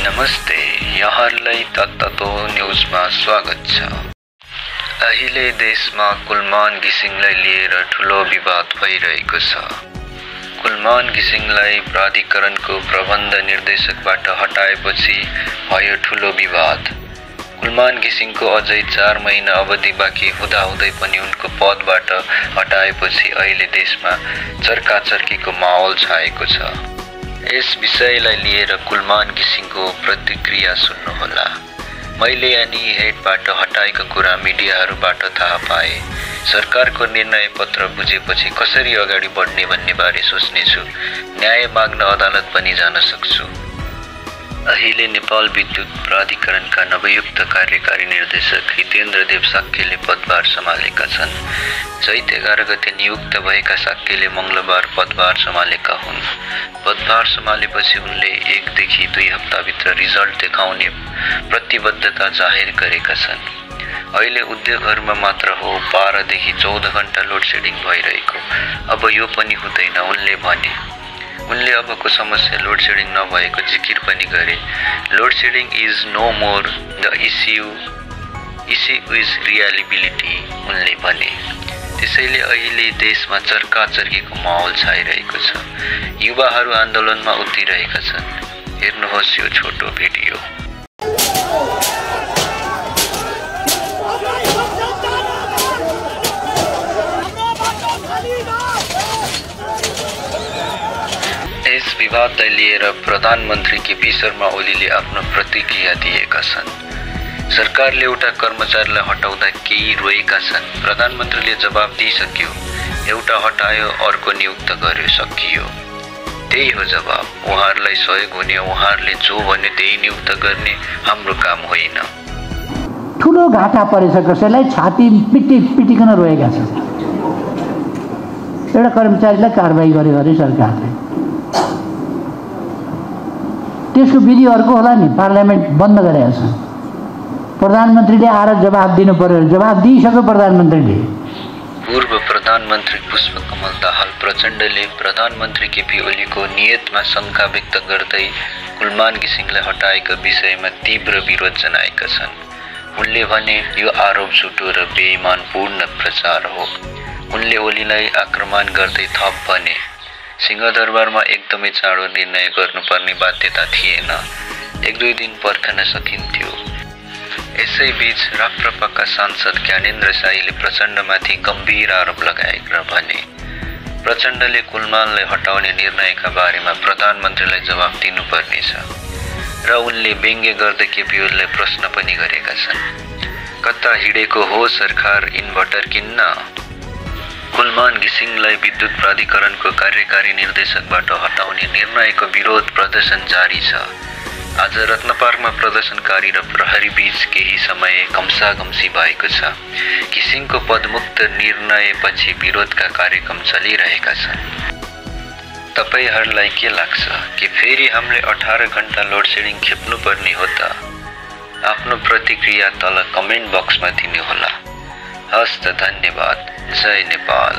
नमस्ते, यहाँलाई तत्तो न्यूजमा स्वागत छ। अहिले देशमा कुलमान घिसिङलाई लिएर ठूलो विवाद भइरहेको छ। कुलमान घिसिङलाई प्राधिकरणको प्रबन्ध निर्देशकबाट हटाएपछि भयो ठूलो विवाद। कुलमान घिसिङको अझै 4 महिना अवधि बाँकी हुँदाहुँदै पनि उनको पदबाट हटाएपछि अहिले देशमा चर्काचर्कीको माहौल छाएको छ। यस विषयलाई लिएर कुलमान घिसिङको प्रतिक्रिया सुन्नुहोला। मैले अनि हेडबाट हटाएको कुरा मिडियाहरूबाट थाहा पाए। सरकारको निर्णय पत्र बुझेपछि कसरी अगाडि बढ्ने भन्ने बारे सोच्नेछु। न्याय माग्न अदालत पनि जान सक्छु। अहिले नेपाल विद्युत प्राधिकरणका नवयुक्त कार्यकारी निर्देशक हितेन्द्र देव साक्यले पदभार सम्हालेका छन्। चैत 11 गते नियुक्त भएका साक्यले मंगलबार पदभार सम्हालेका हुन्। पदभार सम्हालेपछि उनले 1 देखि 2 हप्ताभित्र रिजल्ट देखाउने प्रतिबद्धता जाहेर गरेका छन्। अहिले उद्योगहरूमा मात्र हो 12 देखि 14 घण्टा लोड सेडिङ भइरहेको। अब यो पनि हुँदैन उनले भने। उनले अबको समस्या लोड सेडिङ नभएको जिकिर पनि गरे। Load shedding is no more the issue is reliability उनले भने। त्यसैले अहिले देशमा चर्काचर्कीको माहौल छाइरहेको छ। युवाहरू आन्दोलनमा उत्रिरहेका छन्। हेर्नुहोस् यो छोटो भिडियो। यस विवादलाई लिएर प्रधानमन्त्री केपी शर्मा ओलीले आफ्नो प्रतिक्रिया दिएका छन्। सरकारले एउटा कर्मचारीलाई हटाउँदा केही रोएका छन्। प्रधानमन्त्रीले जवाब दिइसक्यो। एउटा हटायो, अर्को नियुक्त गर्यो, सकियो। त्यही हो जवाब। उहाँहरूलाई सहयोग हुने, उहाँहरूले जो भन्यो त्यही नियुक्त गर्ने हाम्रो काम होइन। ठुलो घाटा परेछ, कसैलाई छाती पिटिकन रोएका छन्। एउटा कर्मचारीलाई कारबाही गर्यो अरे सरकारले। त्यसको विधि अर्को होला नि। पार्लियामेन्ट बन्द गरेका छ। प्रधानमन्त्रीले आएर जवाब दिनु पर्यो। जवाब दिइसक्यो प्रधानमन्त्रीले। पूर्व प्रधानमन्त्री पुष्पकमल दाहाल प्रचण्डले प्रधानमन्त्री केपी ओलीको नियतमा शङ्का व्यक्त गर्दै कुलमान घिसिङलाई हटाएको विषयमा तीव्र विरोध जनाएका छन्। उनले भने यो आरोप झुटो र बेइमानपूर्ण प्रचार हो। उनले ओलीलाई आक्रमण गर्दै थप भने सिंहदरबारमा एकदमै चाँडो निर्णय गर्नुपर्ने बाध्यता थिएन। 1-2 दिन पर्खन सकिन्थ्यो। यसैबीच राप्रपाका सांसद ज्ञानेन्द्र शाहीले प्रचण्डमाथि गम्भीर आरोप लगाएर भने प्रचण्डले कुलमानलाई हटाउने निर्णयका बारेमा प्रधानमन्त्रीलाई जवाब दिनुपर्नेछ र उनले व्यङ्ग्य गर्दै केपी ओलीलाई प्रश्न पनि गरेका छन्। कता हिँडेको हो सरकार इन्भर्टर किन्न? कुलमान घिसिङलाई विद्युत प्राधिकरणको कार्यकारी निर्देशकबाट हटाउने निर्णयको विरोध प्रदर्शन जारी छ। आज रत्नपार्कमा प्रदर्शनकारी र प्रहरी बीच केही समय घम्साघम्सी भएको छ। घिसिङको पदमुक्त निर्णयपछि विरोधका कार्यक्रम चलिरहेका छन्। तपाईहरूलाई के लाग्छ कि फेरि हामीले 18 घण्टा लोड सेडिङ खेप्नुपर्ने हो त? आफ्नो प्रतिक्रिया तल कमेन्ट बक्समा दिनुहोला। हस्त धन्यवाद। जय नेपाल।